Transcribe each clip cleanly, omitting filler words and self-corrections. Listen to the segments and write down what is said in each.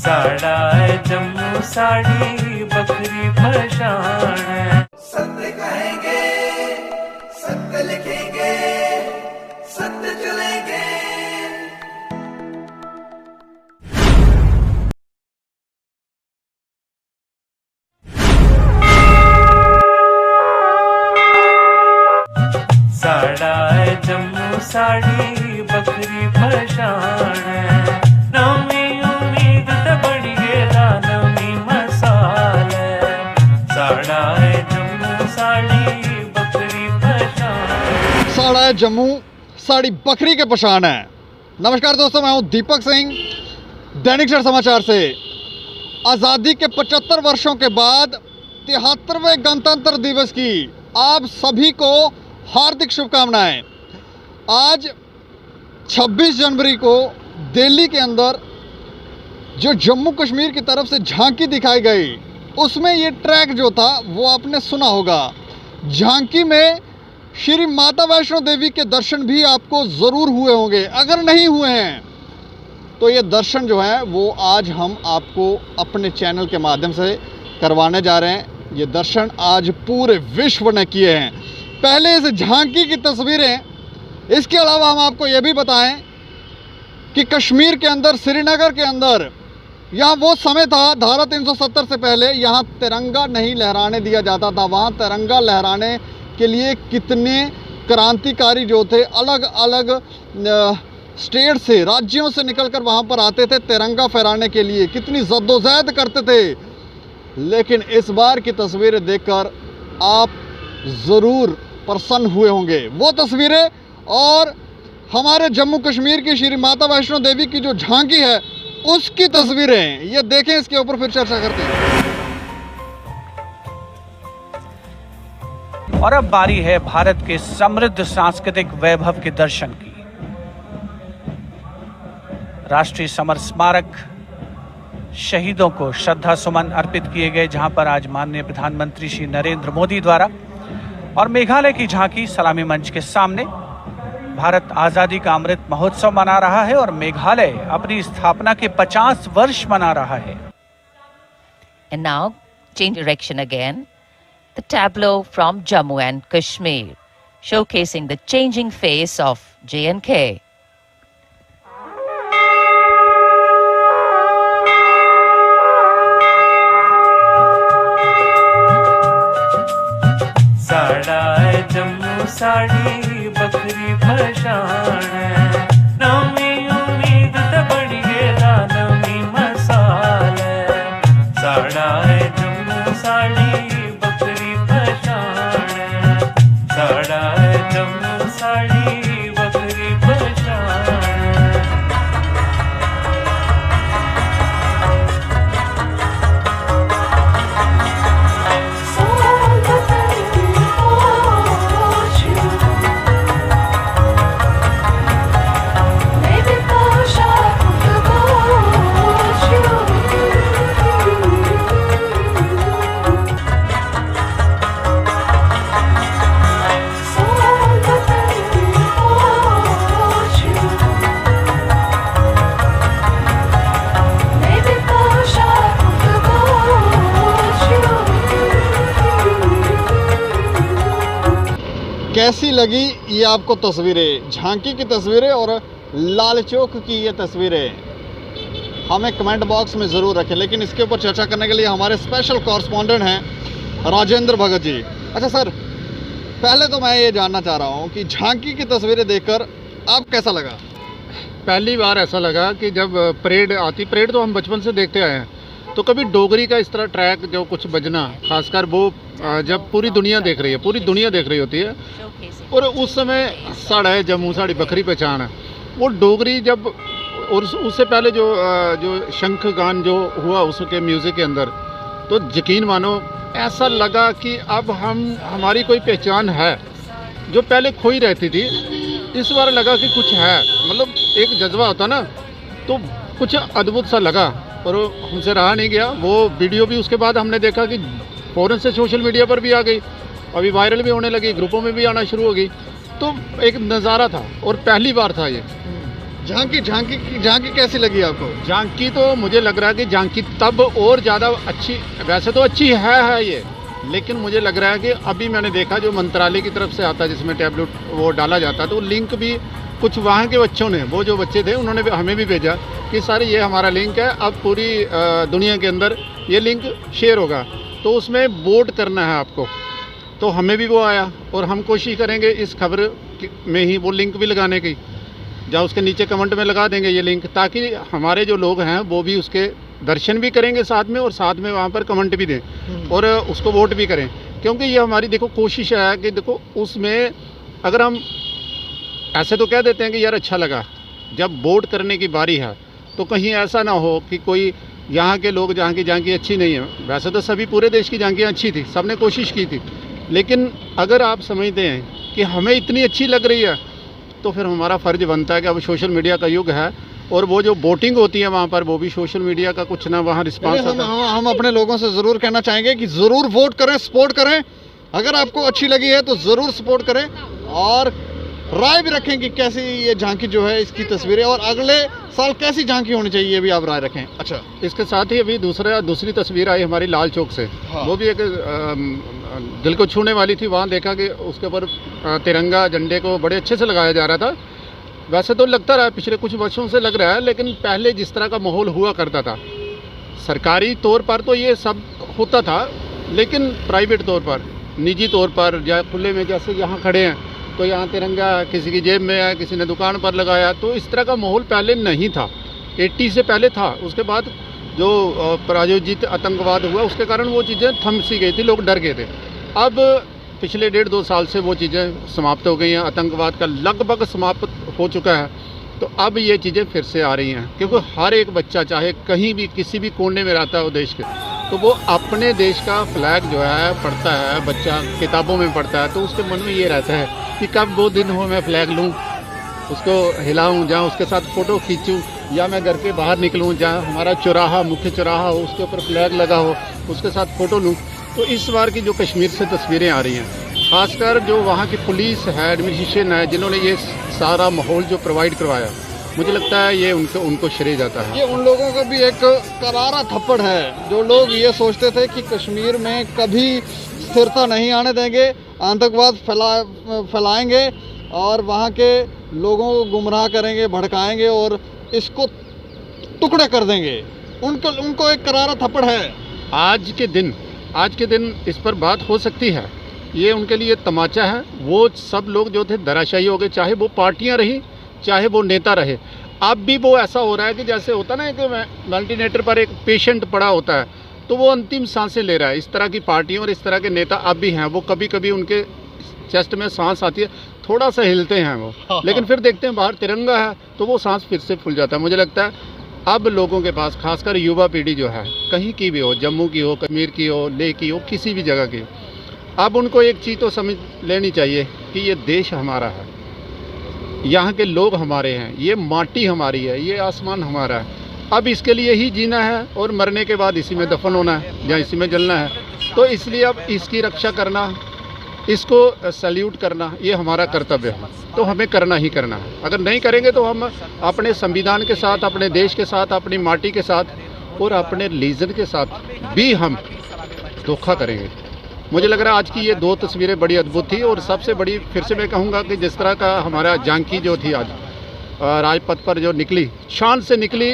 साड़ा है जम्मू साड़ी बकरी पहचान है। सत्य कहेंगे, सत्य लिखेंगे, सत्य चलेंगे। साड़ा है जम्मू साड़ी बकरी पहचान है। नवी उम्मीद ते बड़ी गेला नवी मसाल है। साड़ा है जम्मू साड़ी बकरी पहचान। साड़ा है जम्मू साड़ी बकरी के पहचान है। नमस्कार दोस्तों, मैं हूं दीपक सिंह, दैनिक सर समाचार से। आज़ादी के 75 वर्षों के बाद 73वें गणतंत्र दिवस की आप सभी को हार्दिक शुभकामनाएं। आज 26 जनवरी को दिल्ली के अंदर जो जम्मू कश्मीर की तरफ से झांकी दिखाई गई, उसमें ये ट्रैक जो था वो आपने सुना होगा। झांकी में श्री माता वैष्णो देवी के दर्शन भी आपको ज़रूर हुए होंगे। अगर नहीं हुए हैं तो ये दर्शन जो है वो आज हम आपको अपने चैनल के माध्यम से करवाने जा रहे हैं। ये दर्शन आज पूरे विश्व ने किए हैं। पहले इस झांकी की तस्वीरें, इसके अलावा हम आपको ये भी बताएं कि कश्मीर के अंदर, श्रीनगर के अंदर, यहाँ वो समय था धारा 370 से पहले यहाँ तिरंगा नहीं लहराने दिया जाता था। वहाँ तिरंगा लहराने के लिए कितने क्रांतिकारी जो थे अलग अलग स्टेट से, राज्यों से निकलकर वहाँ पर आते थे तिरंगा फहराने के लिए, कितनी जद्दोजहद करते थे। लेकिन इस बार की तस्वीरें देखकर आप ज़रूर प्रसन्न हुए होंगे। वो तस्वीरें और हमारे जम्मू कश्मीर की श्री माता वैष्णो देवी की जो झांकी है उसकी तस्वीरें, ये देखें, इसके ऊपर फिर चर्चा करते हैं। और अब बारी है भारत के समृद्ध सांस्कृतिक वैभव के दर्शन की। राष्ट्रीय समर स्मारक शहीदों को श्रद्धा सुमन अर्पित किए गए, जहां पर आज माननीय प्रधानमंत्री श्री नरेंद्र मोदी द्वारा और मेघालय की झांकी सलामी मंच के सामने भारत आज़ादी का अमृत महोत्सव मना रहा है और मेघालय अपनी स्थापना के 50 वर्ष मना रहा है। And now, change direction again. The tableau from Jammu and Kashmir, showcasing the changing face of J&K. साड़ा है जम्मू साड़ी बकरी पहचान है। नवी उम्मीद ते बड़ी गेला नवी मसाल है। साड़ा है जम्मू साड़ी बकरी पहचान है। साड़ा है जम्मू साड़ी बकरी पहचान है। कैसी लगी ये आपको तस्वीरें, झांकी की तस्वीरें और लाल चौक की ये तस्वीरें? हमें कमेंट बॉक्स में ज़रूर रखें। लेकिन इसके ऊपर चर्चा करने के लिए हमारे स्पेशल कॉरेस्पॉन्डेंट हैं राजेंद्र भगत जी। अच्छा सर, पहले तो मैं ये जानना चाह रहा हूँ कि झांकी की तस्वीरें देखकर आप कैसा लगा? पहली बार ऐसा लगा कि जब परेड आती, परेड तो हम बचपन से देखते आए हैं, तो कभी डोगरी का इस तरह ट्रैक जो कुछ बजना, खासकर वो जब पूरी दुनिया देख रही है, पूरी दुनिया देख रही होती है, और उस समय साड़ा है जम्मू साड़ी बकरी पहचान है, वो डोगरी जब, और उससे पहले जो शंख गान जो हुआ उसके म्यूज़िक के अंदर, तो यकीन मानो ऐसा लगा कि अब हमारी कोई पहचान है जो पहले खोई रहती थी। इस बार लगा कि कुछ है, मतलब एक जज्बा होता ना, तो कुछ अद्भुत सा लगा और हमसे रहा नहीं गया। वो वीडियो भी उसके बाद हमने देखा कि फ़ौरन से सोशल मीडिया पर भी आ गई, अभी वायरल भी होने लगी, ग्रुपों में भी आना शुरू हो गई। तो एक नज़ारा था और पहली बार था ये। झांकी कैसी लगी आपको? झांकी तो मुझे लग रहा है कि झांकी तब और ज़्यादा अच्छी, वैसे तो अच्छी है ये, लेकिन मुझे लग रहा है कि अभी मैंने देखा जो मंत्रालय की तरफ से आता है जिसमें टैबलेट वो डाला जाता है, तो लिंक भी कुछ वहाँ के बच्चों ने, वो जो बच्चे थे उन्होंने हमें भी भेजा कि सर ये हमारा लिंक है, अब पूरी दुनिया के अंदर ये लिंक शेयर होगा, तो उसमें वोट करना है आपको। तो हमें भी वो आया और हम कोशिश करेंगे इस खबर में ही वो लिंक भी लगाने की, जहाँ उसके नीचे कमेंट में लगा देंगे ये लिंक, ताकि हमारे जो लोग हैं वो भी उसके दर्शन भी करेंगे साथ में, और साथ में वहाँ पर कमेंट भी दें और उसको वोट भी करें। क्योंकि ये हमारी देखो कोशिश है कि देखो उसमें अगर हम ऐसे तो कह देते हैं कि यार अच्छा लगा, जब वोट करने की बारी है तो कहीं ऐसा ना हो कि कोई यहाँ के लोग जहाँ की झांकी अच्छी नहीं है। वैसे तो सभी पूरे देश की झांकियाँ अच्छी थी, सबने कोशिश की थी, लेकिन अगर आप समझते हैं कि हमें इतनी अच्छी लग रही है तो फिर हमारा फ़र्ज़ बनता है कि अब सोशल मीडिया का युग है, और वो जो वोटिंग होती है वहाँ पर वो भी सोशल मीडिया का कुछ ना वहाँ रिस्पांस होता है। हम अपने लोगों से ज़रूर कहना चाहेंगे कि ज़रूर वोट करें, सपोर्ट करें। अगर आपको अच्छी लगी है तो ज़रूर सपोर्ट करें, और राय भी रखें कि कैसी ये झांकी जो है इसकी तस्वीरें, और अगले साल कैसी झांकी होनी चाहिए ये भी आप राय रखें। अच्छा, इसके साथ ही अभी दूसरी तस्वीर आई हमारी लाल चौक से। हाँ। वो भी एक दिल को छूने वाली थी। वहाँ देखा कि उसके ऊपर तिरंगा झंडे को बड़े अच्छे से लगाया जा रहा था। वैसे तो लगता रहा पिछले कुछ वर्षों से लग रहा है, लेकिन पहले जिस तरह का माहौल हुआ करता था सरकारी तौर पर तो ये सब होता था, लेकिन प्राइवेट तौर पर, निजी तौर पर या खुले में, जैसे यहाँ खड़े हैं तो यहाँ तिरंगा किसी की जेब में है, किसी ने दुकान पर लगाया, तो इस तरह का माहौल पहले नहीं था। 80 से पहले था, उसके बाद जो प्रायोजित आतंकवाद हुआ उसके कारण वो चीज़ें थम सी गई थी, लोग डर गए थे। अब पिछले 1.5-2 साल से वो चीज़ें समाप्त हो गई हैं, आतंकवाद का लगभग समाप्त हो चुका है, तो अब ये चीज़ें फिर से आ रही हैं। क्योंकि हर एक बच्चा चाहे कहीं भी किसी भी कोने में रहता है वो देश के, तो वो अपने देश का फ्लैग जो है पढ़ता है, बच्चा किताबों में पढ़ता है, तो उसके मन में ये रहता है कि कब वो दिन हो मैं फ्लैग लूँ, उसको हिलाऊँ, जहाँ उसके साथ फ़ोटो खींचूँ, या मैं घर के बाहर निकलूँ जहाँ हमारा चौराहा, मुख्य चौराहा हो, उसके ऊपर फ्लैग लगा हो, उसके साथ फ़ोटो लूँ। तो इस बार की जो कश्मीर से तस्वीरें आ रही हैं, ख़ासकर जो वहाँ की पुलिस है, एडमिनिस्ट्रेशन है, जिन्होंने ये सारा माहौल जो प्रोवाइड करवाया, मुझे लगता है ये उनको श्रेय जाता है। ये उन लोगों का भी एक करारा थप्पड़ है जो लोग ये सोचते थे कि कश्मीर में कभी स्थिरता नहीं आने देंगे, आतंकवाद फैलाएंगे और वहाँ के लोगों को गुमराह करेंगे, भड़काएंगे और इसको टुकड़े कर देंगे। उनको एक करारा थप्पड़ है। आज के दिन इस पर बात हो सकती है, ये उनके लिए तमाचा है। वो सब लोग जो थे धराशायी हो गए, चाहे वो पार्टियां रही, चाहे वो नेता रहे। अब भी वो ऐसा हो रहा है कि जैसे होता ना कि वेंटिलेटर पर एक पेशेंट पड़ा होता है, तो वो अंतिम सांसें ले रहा है। इस तरह की पार्टियां और इस तरह के नेता अब भी हैं। वो कभी कभी उनके चेस्ट में सांस आती है, थोड़ा सा हिलते हैं वो, लेकिन फिर देखते हैं बाहर तिरंगा है तो वो सांस फिर से फूल जाता है। मुझे लगता है अब लोगों के पास, खासकर युवा पीढ़ी जो है, कहीं की भी हो, जम्मू की हो, कश्मीर की हो, लेह की हो, किसी भी जगह की, अब उनको एक चीज़ तो समझ लेनी चाहिए कि ये देश हमारा है, यहाँ के लोग हमारे हैं, ये माटी हमारी है, ये आसमान हमारा है। अब इसके लिए ही जीना है और मरने के बाद इसी में दफन होना है या इसी में जलना है। तो इसलिए अब इसकी रक्षा करना, इसको सैल्यूट करना, ये हमारा कर्तव्य है, तो हमें करना ही करना है। अगर नहीं करेंगे तो हम अपने संविधान के साथ, अपने देश के साथ, अपनी माटी के साथ और अपने रीजन के साथ भी हम धोखा करेंगे। मुझे लग रहा है आज की ये 2 तस्वीरें बड़ी अद्भुत थी। और सबसे बड़ी, फिर से मैं कहूँगा कि जिस तरह का हमारा झांकी जो थी आज राजपथ पर जो निकली, शान से निकली,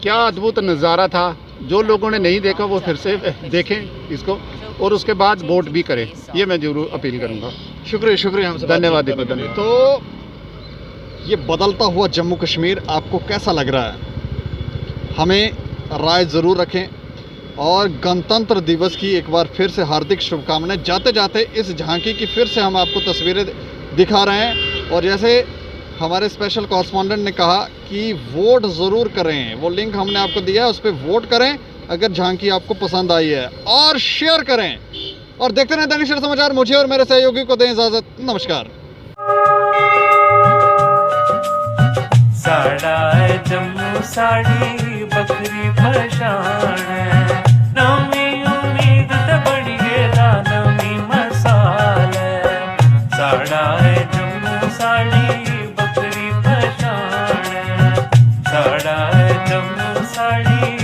क्या अद्भुत नज़ारा था। जो लोगों ने नहीं देखा वो फिर से देखें इसको और उसके बाद वोट भी करें, ये मैं जरूर अपील करूँगा। शुक्रिया हमसे। धन्यवाद दीपक, धन्यवाद। तो ये बदलता हुआ जम्मू कश्मीर आपको कैसा लग रहा है? हमें राय ज़रूर रखें और गणतंत्र दिवस की एक बार फिर से हार्दिक शुभकामनाएं। जाते जाते इस झांकी की फिर से हम आपको तस्वीरें दिखा रहे हैं और जैसे हमारे स्पेशल कॉरेस्पॉन्डेंट ने कहा कि वोट ज़रूर करें। वो लिंक हमने आपको दिया है, उस पर वोट करें अगर झांकी आपको पसंद आई है, और शेयर करें। और देखते रहें दैनिक सवेरा समाचार। मुझे और मेरे सहयोगी को दें इजाज़त। नमस्कार। साड़ा है जम्मू साड़ी बकरी पशान है, नवी उम्मीद ते बड़ी गेदा नवी मसाल है। साड़ा है जम्मू साड़ी बकरी पशान है। साड़ी